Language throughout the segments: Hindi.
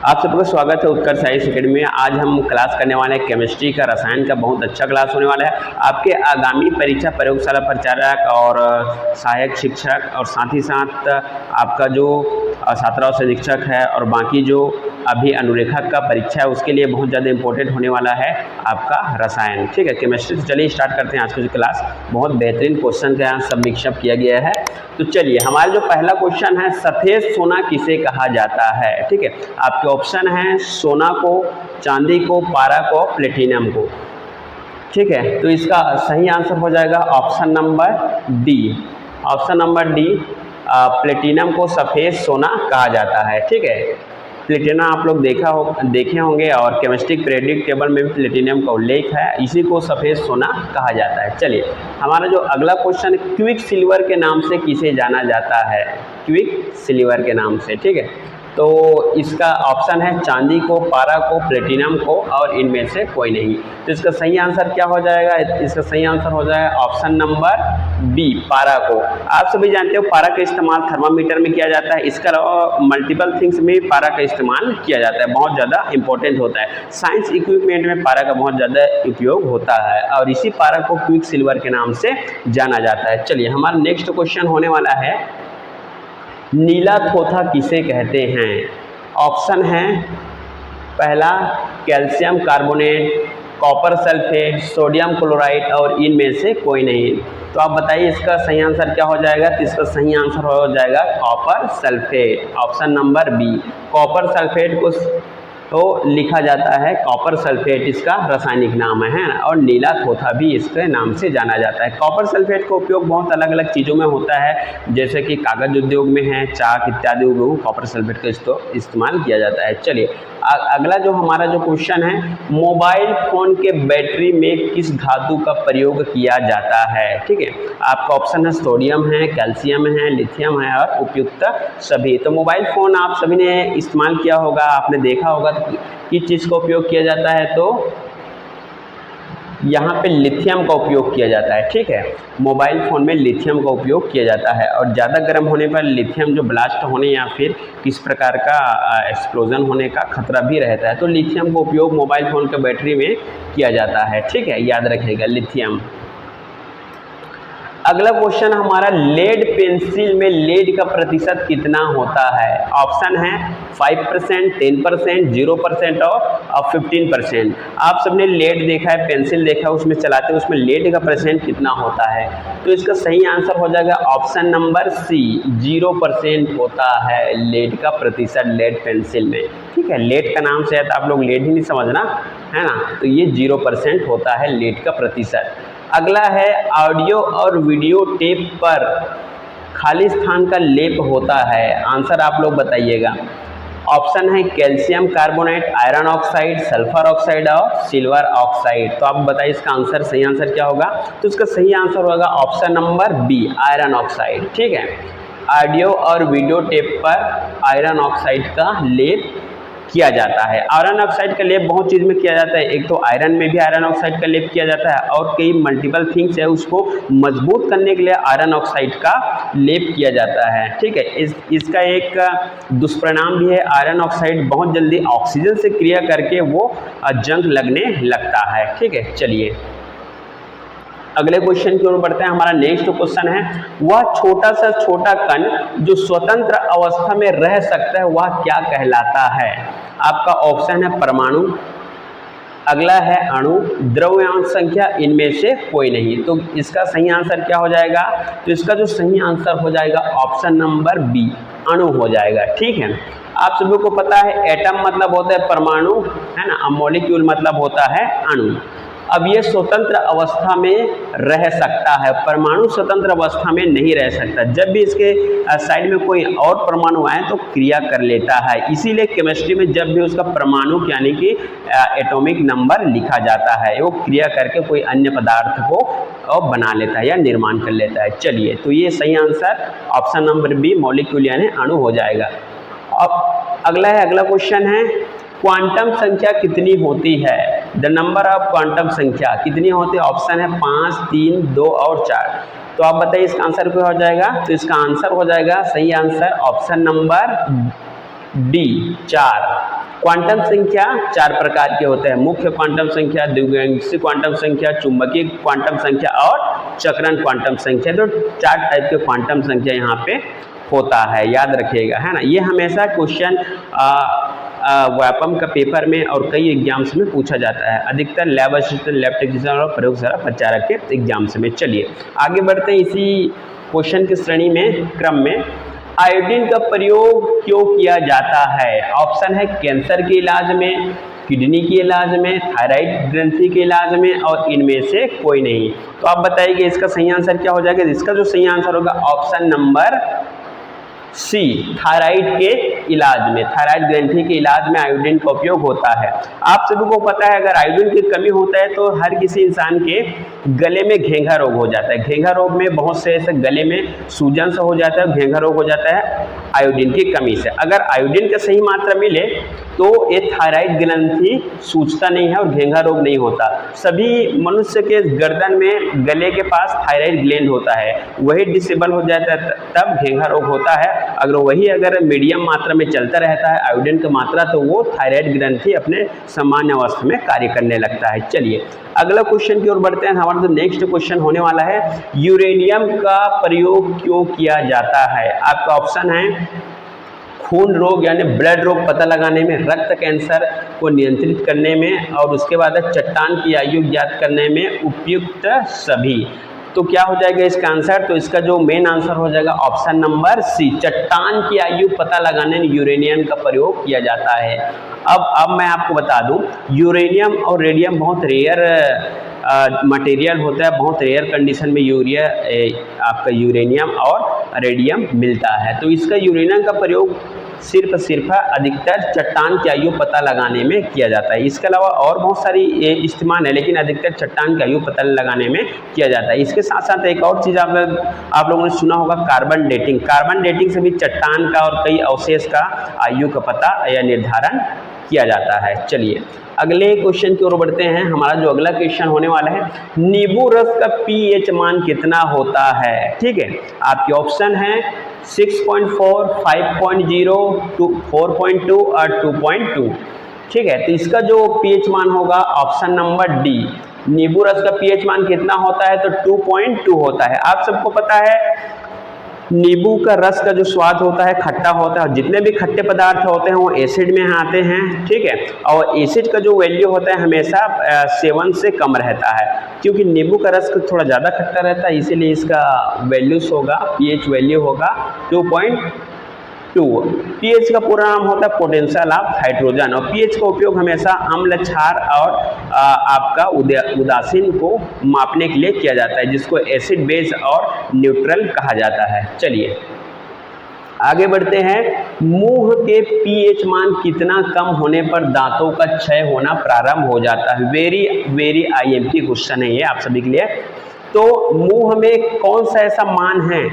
आप सबका स्वागत है उत्कर्ष साइंस अकेडमी में। आज हम क्लास करने वाले हैं केमिस्ट्री का, रसायन का। बहुत अच्छा क्लास होने वाला है। आपके आगामी परीक्षा प्रयोगशाला परिचालक और सहायक शिक्षक और साथ ही साथ आपका जो छात्रा और शिक्षक है और बाकी जो अभी अनुलेखक का परीक्षा है उसके लिए बहुत ज़्यादा इंपॉर्टेंट होने वाला है आपका रसायन। ठीक है, केमिस्ट्री। तो चलिए स्टार्ट करते हैं आज की क्लास। बहुत बेहतरीन क्वेश्चन का यहाँ सब मिक्सअप किया गया है। तो चलिए, हमारा जो पहला क्वेश्चन है, सफ़ेद सोना किसे कहा जाता है। ठीक है, आपके ऑप्शन हैं सोना को, चांदी को, पारा को, प्लेटिनम को। ठीक है, तो इसका सही आंसर हो जाएगा option number D. Option number D, platinum को सफ़ेद सोना कहा जाता है। ठीक है, प्लेटिनम आप लोग देखे होंगे और केमिस्ट्री पीरियोडिक टेबल में भी प्लेटिनम का उल्लेख है। इसी को सफ़ेद सोना कहा जाता है। चलिए, हमारा जो अगला क्वेश्चन है, क्विक सिल्वर के नाम से किसे जाना जाता है। क्विक सिल्वर के नाम से। ठीक है, तो इसका ऑप्शन है चांदी को, पारा को, प्लेटिनम को और इनमें से कोई नहीं। तो इसका सही आंसर क्या हो जाएगा। इसका सही आंसर हो जाएगा ऑप्शन नंबर बी, पारा को। आप सभी जानते हो पारा का इस्तेमाल थर्मामीटर में किया जाता है। इसका अलावा मल्टीपल थिंग्स में पारा का इस्तेमाल किया जाता है। बहुत ज़्यादा इंपॉर्टेंट होता है। साइंस इक्विपमेंट में पारा का बहुत ज़्यादा उपयोग होता है और इसी पारा को क्विक सिल्वर के नाम से जाना जाता है। चलिए, हमारा नेक्स्ट क्वेश्चन होने वाला है, नीला थोथा किसे कहते हैं। ऑप्शन है पहला calcium carbonate, copper sulphate, sodium chloride और इनमें से कोई नहीं। तो आप बताइए इसका सही आंसर क्या हो जाएगा। तो इसका सही आंसर हो जाएगा copper sulphate. Option number B, copper sulphate को तो लिखा जाता है कॉपर सल्फेट, इसका रासायनिक नाम है ना। और नीला थोथा भी इसके नाम से जाना जाता है। कॉपर सल्फेट का उपयोग बहुत अलग अलग चीज़ों में होता है, जैसे कि कागज उद्योग में है, चाक इत्यादि उद्योग में कॉपर सल्फेट का इस्तेमाल किया जाता है। चलिए, अगला जो हमारा जो क्वेश्चन है, मोबाइल फोन के बैटरी में किस धातु का प्रयोग किया जाता है। ठीक है, आपका ऑप्शन है सोडियम है, कैल्शियम है, लिथियम है और उपयुक्त सभी। तो मोबाइल फ़ोन आप सभी ने इस्तेमाल किया होगा, आपने देखा होगा किस चीज़ का उपयोग किया जाता है। तो यहाँ पे लिथियम का उपयोग किया जाता है। ठीक है, मोबाइल फ़ोन में लिथियम का उपयोग किया जाता है और ज़्यादा गर्म होने पर लिथियम जो ब्लास्ट होने या फिर किस प्रकार का एक्सप्लोजन होने का खतरा भी रहता है। तो लिथियम का उपयोग मोबाइल फ़ोन के बैटरी में किया जाता है। ठीक है, याद रखिएगा लिथियम। अगला क्वेश्चन हमारा, लेड पेंसिल में लेड का प्रतिशत कितना होता है। ऑप्शन है 5%, 10%, 0% और 15%। आप सबने लेड देखा है, पेंसिल देखा है, उसमें चलाते हैं, उसमें लेड का परसेंट कितना होता है। तो इसका सही आंसर हो जाएगा ऑप्शन नंबर सी, 0% होता है लेड का प्रतिशत लेड पेंसिल में। ठीक है, लेड का नाम से है तो आप लोग लेड ही नहीं समझना है ना। तो ये 0% होता है लेड का प्रतिशत। अगला है, ऑडियो और वीडियो टेप पर खाली स्थान का लेप होता है। आंसर आप लोग बताइएगा। ऑप्शन है calcium carbonate, iron oxide, sulphur oxide और सिल्वर ऑक्साइड। तो आप बताइए इसका आंसर, सही आंसर क्या होगा। तो इसका सही आंसर होगा option number B, iron oxide. ठीक है, ऑडियो और वीडियो टेप पर आयरन ऑक्साइड का लेप किया जाता है। आयरन ऑक्साइड का लेप बहुत चीज़ में किया जाता है। एक तो आयरन में भी आयरन ऑक्साइड का लेप किया जाता है और कई मल्टीपल थिंग्स है, उसको मजबूत करने के लिए आयरन ऑक्साइड का लेप किया जाता है। ठीक है, इसका एक दुष्परिणाम भी है, आयरन ऑक्साइड बहुत जल्दी ऑक्सीजन से क्रिया करके वो जंग लगने लगता है। ठीक है, चलिए अगले क्वेश्चन की ओर बढ़ते हैं। हमारा नेक्स्ट क्वेश्चन है, वह छोटा सा छोटा कण जो स्वतंत्र अवस्था में रह सकता है वह क्या कहलाता है। आपका ऑप्शन है परमाणु, अगला है अणु, द्रव्यमान संख्या, इनमें से कोई नहीं। तो इसका सही आंसर क्या हो जाएगा। तो इसका जो सही आंसर हो जाएगा ऑप्शन नंबर बी, अणु हो जाएगा। ठीक है, आप सभी को पता है एटम मतलब होता है परमाणु, है ना। मॉलिक्यूल मतलब होता है अणु। अब ये स्वतंत्र अवस्था में रह सकता है, परमाणु स्वतंत्र अवस्था में नहीं रह सकता। जब भी इसके साइड में कोई और परमाणु आए तो क्रिया कर लेता है। इसीलिए केमिस्ट्री में जब भी उसका परमाणु यानी कि एटॉमिक नंबर लिखा जाता है, वो क्रिया करके कोई अन्य पदार्थ को बना लेता है या निर्माण कर लेता है। चलिए, तो ये सही answer option number B, molecule यानी अणु हो जाएगा। अब अगला क्वेश्चन है, क्वांटम संख्या कितनी होती है। द नंबर ऑफ क्वांटम संख्या कितनी होती है। ऑप्शन है 5, 3, 2 और 4। तो आप बताइए इसका आंसर क्या हो जाएगा। तो इसका आंसर हो जाएगा, सही answer option number D, 4। Quantum संख्या 4 प्रकार के होते हैं, मुख्य क्वांटम संख्या, द्विगुणित क्वांटम संख्या, चुंबकीय क्वांटम संख्या और चक्रण क्वांटम संख्या। तो 4 टाइप के क्वांटम संख्या यहाँ पे होता है, याद रखिएगा, है ना। ये हमेशा क्वेश्चन व्यापम का पेपर में और कई एग्जाम्स में पूछा जाता है, अधिकतर लैब असिस्टेंट, लैब टेक्नीशियन और प्रयोगशाला प्रचारक के एग्जाम्स में। चलिए आगे बढ़ते हैं इसी क्वेश्चन की श्रेणी में, क्रम में। आयोडीन का प्रयोग क्यों किया जाता है? ऑप्शन है कैंसर के इलाज में, किडनी के इलाज में, थायराइड ग्रंथि के इलाज में और इनमें से कोई नहीं। तो आप बताइए इसका सही आंसर क्या हो जाएगा? इसका जो सही आंसर होगा ऑप्शन नंबर सी, थायराइड के इलाज में, थायराइड ग्रंथि के इलाज में आयोडीन का उपयोग होता है। आप सभी को पता है अगर आयोडीन की कमी होता है तो हर किसी इंसान के गले में घेंघा रोग हो जाता है। घेंघा रोग में बहुत से ऐसे गले में सूजन सा हो जाता है, घेंघा रोग हो जाता है आयोडीन की कमी से। अगर आयोडीन का सही मात्रा मिले तो ये थायराइड ग्रंथि सूजता नहीं है और घेंघा रोग नहीं होता। सभी मनुष्य के गर्दन में गले के पास थायराइड ग्लैंड होता है, वही डिसेबल हो जाता है तब घेंघा रोग होता है। अगर मीडियम मात्रा में चलता रहता है आयोडीन की मात्रा तो वो थायराइड ग्रंथि अपने सामान्य अवस्था में कार्य करने लगता है। चलिए अगला क्वेश्चन की ओर बढ़ते हैं। हमारा जो नेक्स्ट क्वेश्चन होने वाला है, यूरेनियम का प्रयोग क्यों किया जाता है? आपका ऑप्शन है खून रोग यानी ब्लड रोग पता लगाने में, रक्त कैंसर को नियंत्रित करने में और उसके बाद चट्टान की आयु ज्ञात करने में उपयुक्त सभी। तो क्या हो जाएगा इसका आंसर? तो इसका जो मेन आंसर हो जाएगा ऑप्शन नंबर सी, चट्टान की आयु पता लगाने में यूरेनियम का प्रयोग किया जाता है। अब मैं आपको बता दूं, यूरेनियम और रेडियम बहुत रेयर मटेरियल होता है, बहुत रेयर कंडीशन में आपका यूरेनियम और रेडियम मिलता है। तो इसका यूरेनियम का प्रयोग सिर्फ अधिकतर चट्टान की आयु पता लगाने में किया जाता है। इसके अलावा और बहुत सारी इस्तेमाल है लेकिन अधिकतर चट्टान की आयु पता लगाने में किया जाता है। इसके साथ साथ एक और चीज़ आप लोगों ने सुना होगा, कार्बन डेटिंग। कार्बन डेटिंग से भी चट्टान का और कई अवशेष का आयु का पता या निर्धारण किया जाता है। चलिए अगले क्वेश्चन की ओर बढ़ते हैं। हमारा जो अगला क्वेश्चन होने वाला है, नींबू रस का पीएच मान कितना होता है? ठीक है, आपके ऑप्शन है 6.4, 5.0, 4.2 और 2.2। ठीक है, तो इसका जो पीएच मान होगा ऑप्शन नंबर डी, नींबू रस का पीएच मान कितना होता है? तो 2.2 होता है। आप सबको पता है नींबू का रस का जो स्वाद होता है खट्टा होता है और जितने भी खट्टे पदार्थ होते हैं वो एसिड में आते हैं। ठीक है, और एसिड का जो वैल्यू होता है हमेशा 7 से कम रहता है, क्योंकि नींबू का रस थोड़ा ज़्यादा खट्टा रहता है, इसीलिए इसका वैल्यूज होगा, पीएच वैल्यू होगा 2.2। पीएच का पूरा नाम होता है पोटेंशियल ऑफ हाइड्रोजन और पीएच का उपयोग हमेशा अम्ल, क्षार और आपका उदासीन को मापने के लिए किया जाता है, जिसको एसिड, बेस और न्यूट्रल कहा जाता है। चलिए आगे बढ़ते हैं। मुंह के पीएच मान कितना कम होने पर दांतों का क्षय होना प्रारंभ हो जाता है? वेरी आईएमपी क्वेश्चन है ये आप सभी के लिए। तो मुंह में कौन सा ऐसा मान है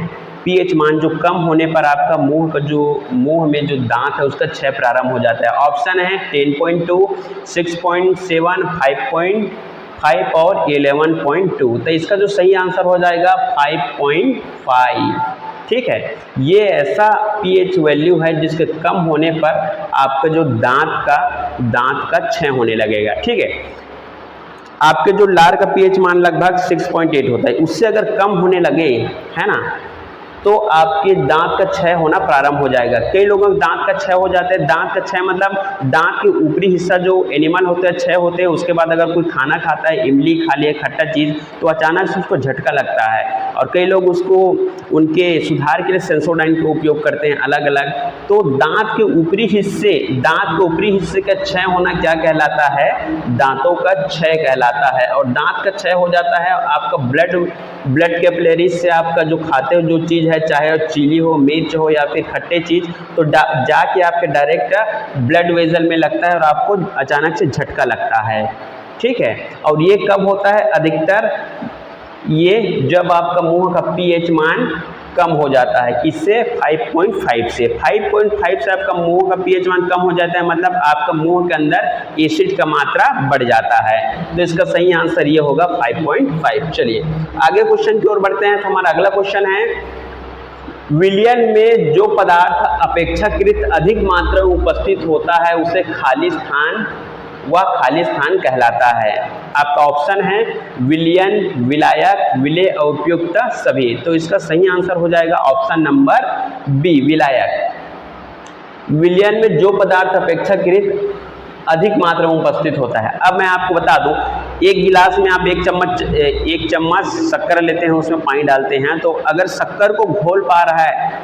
पीएच मान जो कम होने पर आपका मुंह में जो दांत है उसका क्षय प्रारंभ हो जाता है? ऑप्शन है 10.2, 6.7, 5.5 और 11.2। तो इसका जो सही आंसर हो जाएगा 5.5। ठीक है, ये ऐसा पीएच वैल्यू है जिसके कम होने पर आपका जो दांत का क्षय होने लगेगा। ठीक है, आपके जो लार का पीएच मान लगभग 6.8 होता है, उससे अगर कम होने लगे, है ना, तो आपके दांत का क्षय होना प्रारंभ हो जाएगा। कई लोगों के दांत का क्षय हो जाता है। दांत का क्षय मतलब दांत के ऊपरी हिस्सा जो एनिमल होते हैं क्षय होते हैं। उसके बाद अगर कोई खाना खाता है, इमली खा लिया, खट्टा चीज़, तो अचानक से उसको झटका लगता है और कई लोग उसको उनके सुधार के लिए सेंसोडाइन का उपयोग करते हैं अलग अलग। तो दांत के ऊपरी हिस्से का क्षय होना क्या कहलाता है? दांतों का क्षय कहलाता है। और दांत का क्षय हो जाता है आपका ब्लड कैपिलरीज से, आपका जो खाते हो जो चीज़ है, चाहे चिली हो, मिर्च हो या फिर खट्टे चीज़, तो जाके आपके डायरेक्ट ब्लड वेजल में लगता है और आपको अचानक से झटका लगता है। ठीक है, और ये कब होता है? अधिकतर ये जब आपका मुंह का पीएच मान कम हो जाता है। किससे? 5.5 से। 5.5 से आपका मुंह का पीएच मान कम हो जाता है, मतलब आपका मुंह के अंदर एसिड का मात्रा बढ़ जाता है। तो इसका सही आंसर ये होगा 5.5। चलिए आगे क्वेश्चन की ओर बढ़ते हैं। तो हमारा अगला क्वेश्चन है, विलयन में जो पदार्थ अपेक्षाकृत अधिक मात्रा में उपस्थित होता है उसे खाली स्थान व खाली स्थान कहलाता है। आपका ऑप्शन है विलयन, विलायक, विलेय और उपयुक्त सभी। तो इसका सही आंसर हो जाएगा ऑप्शन नंबर बी, विलायक। विलयन में जो पदार्थ अपेक्षाकृत अधिक मात्रा में उपस्थित होता है। अब मैं आपको बता दूं, एक गिलास में आप एक चम्मच शक्कर लेते हैं, उसमें पानी डालते हैं, तो अगर शक्कर को घोल पा रहा है,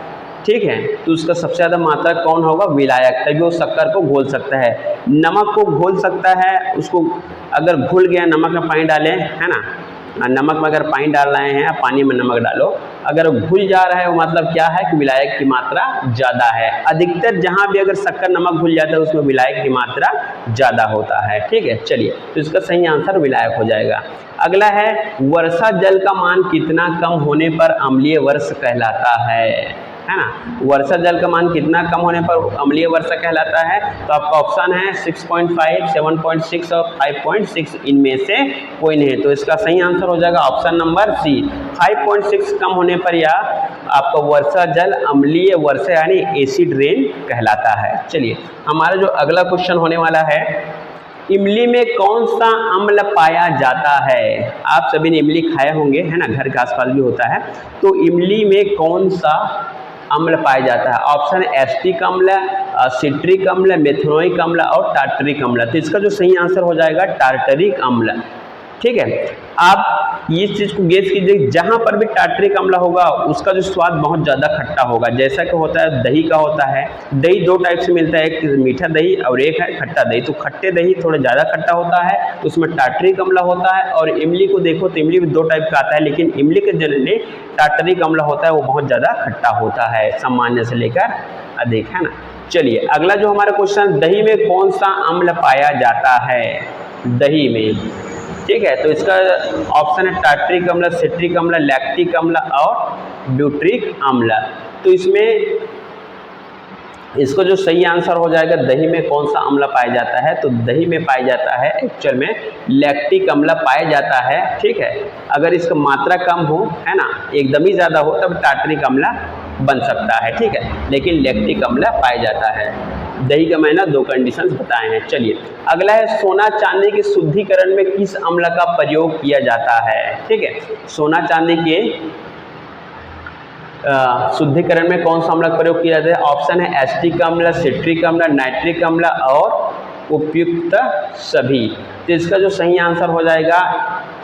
ठीक है, तो उसका सबसे ज़्यादा मात्रा कौन होगा? विलायक, तभी वो शक्कर को घोल सकता है। नमक को घोल सकता है, उसको अगर घुल गया, नमक में पानी डालें, है ना, नमक में अगर पानी डाल रहे हैं, पानी में नमक डालो, अगर घुल जा रहा है, वो मतलब क्या है कि विलायक की मात्रा ज़्यादा है। अधिकतर जहाँ भी अगर शक्कर नमक घुल जाता है उसमें विलायक की मात्रा ज़्यादा होता है। ठीक है, चलिए, तो इसका सही आंसर विलायक हो जाएगा। अगला है वर्षा जल का मान कितना कम होने पर अम्लीय वर्षा कहलाता है ना। वर्षा जल का मान कितना कम होने पर अम्लीय वर्षा कहलाता है? तो आपका ऑप्शन है 6.5, 7.6 और 5.6, इनमें से कोई नहीं। तो इसका सही आंसर हो जाएगा ऑप्शन नंबर सी, 5.6 कम होने पर या आपका वर्षा जल अम्लीय वर्षा यानी एसिड रेन कहलाता है। चलिए, हमारा जो अगला क्वेश्चन होने वाला है, इमली में कौन सा अम्ल पाया जाता है? आप सभी ने इमली खाए होंगे, है ना, घर के आसपास भी होता है। तो इमली में कौन सा अम्ल पाया जाता है? ऑप्शन है एसिटिक अम्ल, सिट्रिक अम्ल, मेथनोइक अम्ल और टार्टरिक अम्ल। तो इसका जो सही आंसर हो जाएगा टार्टरिक अम्ल। ठीक है, आप इस चीज़ को गेस कीजिए, जहाँ पर भी टार्टरिक अम्ल होगा उसका जो स्वाद बहुत ज़्यादा खट्टा होगा। जैसा कि होता है दही का होता है, दही दो टाइप से मिलता है, एक मीठा दही और एक है खट्टा दही। तो खट्टे दही थोड़ा ज़्यादा खट्टा होता है, तो उसमें टार्टरिक अम्ल होता है। और इमली को देखो तो इमली भी दो टाइप का आता है, लेकिन इमली के जनरली टार्टरिक अम्ल होता है, वो बहुत ज़्यादा खट्टा होता है, सामान्य से लेकर अधिक, है ना। चलिए, अगला जो हमारा क्वेश्चन, दही में कौन सा अम्ल पाया जाता है? दही में, ठीक है, तो इसका ऑप्शन है टार्टरिक अम्ल, सिट्रिक अम्ल, लैक्टिक अम्ल और ब्यूट्रिक अम्ल। तो इसमें इसको जो सही आंसर हो जाएगा, दही में कौन सा अम्ल पाया जाता है? तो दही में पाया जाता है एक्चुअल में लैक्टिक अम्ल पाया जाता है। ठीक है, अगर इसका मात्रा कम हो, है ना, एकदम ही ज़्यादा हो, तब टार्टरिक अम्ल बन सकता है। ठीक है, लेकिन लैक्टिक अम्ल पाया जाता है। दही का मैंने दो कंडीशंस बताए हैं। चलिए, अगला है सोना चांदी के शुद्धिकरण में किस अम्ल का प्रयोग किया जाता है? ठीक है, सोना चांदी के शुद्धिकरण में कौन सा अम्ल का प्रयोग किया जाता है? ऑप्शन है एसिटिक अम्ल, सिट्रिक अम्ल, नाइट्रिक अम्ल और उपयुक्त सभी। तो इसका जो सही आंसर हो जाएगा,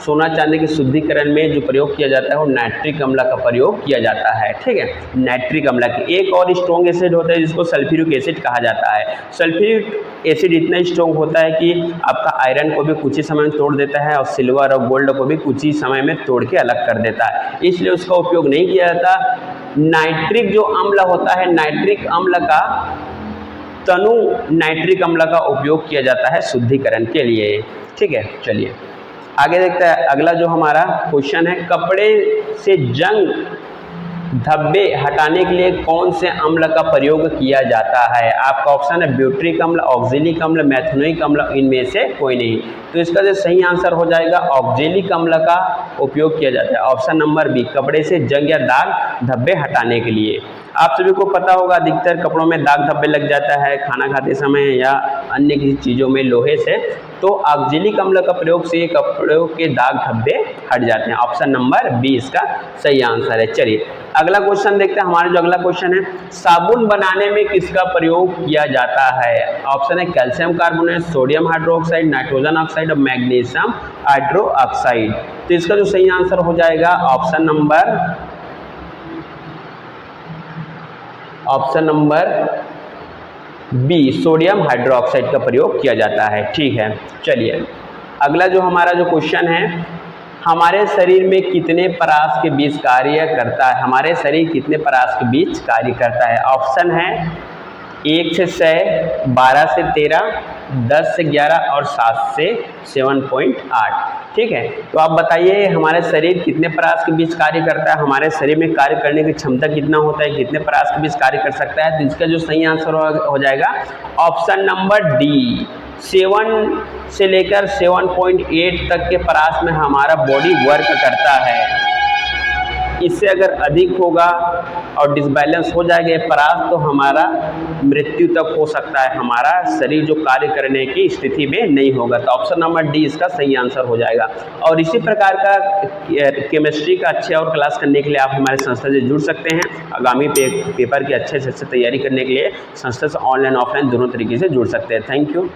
सोना चांदी के शुद्धिकरण में जो प्रयोग किया जाता है वो नाइट्रिक अम्ल का प्रयोग किया जाता है। ठीक है, नाइट्रिक अम्ल की एक और स्ट्रॉन्ग एसिड होता है जिसको सल्फ्यूरिक एसिड कहा जाता है। सल्फ्यूरिक एसिड इतना स्ट्रॉन्ग होता है कि आपका आयरन को भी कुछ ही समय में तोड़ देता है और सिल्वर और गोल्ड को भी कुछ ही समय में तोड़ के अलग कर देता है, इसलिए उसका उपयोग नहीं किया जाता। नाइट्रिक जो अम्ल होता है, नाइट्रिक अम्ल का तनु नाइट्रिक अम्ल का उपयोग किया जाता है शुद्धिकरण के लिए। ठीक है, चलिए आगे देखते हैं। अगला जो हमारा क्वेश्चन है, कपड़े से जंग धब्बे हटाने के लिए कौन से अम्ल का प्रयोग किया जाता है? आपका ऑप्शन है ब्यूट्रिक अम्ल, ऑक्जेलिक अम्ल, मेथनोइक अम्ल, इनमें से कोई नहीं। तो इसका जो सही आंसर हो जाएगा ऑक्जेलिक अम्ल का उपयोग किया जाता है, ऑप्शन नंबर बी, कपड़े से जंग या दाग धब्बे हटाने के लिए। आप सभी को पता होगा अधिकतर कपड़ों में दाग धब्बे लग जाता है खाना खाते समय या अन्य किसी चीज़ों में लोहे से, तो ऑक्जेलिक अम्ल का प्रयोग से कपड़ों के दाग धब्बे हट जाते हैं। ऑप्शन नंबर बी इसका सही आंसर है। चलिए अगला क्वेश्चन देखते हैं। हमारा जो अगला क्वेश्चन है, साबुन बनाने में किसका प्रयोग किया जाता है? ऑप्शन है calcium carbonate, sodium hydroxide, nitrogen oxide और मैग्नीशियम हाइड्रो ऑक्साइड। तो इसका जो सही आंसर हो जाएगा option number B, sodium hydroxide का प्रयोग किया जाता है। ठीक है, चलिए अगला जो हमारा जो क्वेश्चन है, हमारे शरीर में कितने परास के बीच कार्य करता है? हमारे शरीर कितने परास के बीच कार्य करता है? ऑप्शन है 1 से 6, 12 से 13, 10 से 11 और 7 से 7.8। ठीक है, तो आप बताइए हमारे शरीर कितने परास के बीच कार्य करता है? हमारे शरीर में कार्य करने की क्षमता कितना होता है, कितने परास के बीच कार्य कर सकता है? तो इसका जो सही आंसर हो जाएगा ऑप्शन नंबर डी, 7 से लेकर 7.8 तक के परास में हमारा बॉडी वर्क करता है। इससे अगर अधिक होगा और डिसबैलेंस हो जाएगा परास तो हमारा मृत्यु तक हो सकता है, हमारा शरीर जो कार्य करने की स्थिति में नहीं होगा। तो ऑप्शन नंबर डी इसका सही आंसर हो जाएगा। और इसी प्रकार का केमिस्ट्री का अच्छे और क्लास करने के लिए आप हमारे संस्था से जुड़ सकते हैं। आगामी पेपर की अच्छे से अच्छे तैयारी करने के लिए संस्था से ऑनलाइन ऑफलाइन दोनों तरीके से जुड़ सकते हैं। Thank you.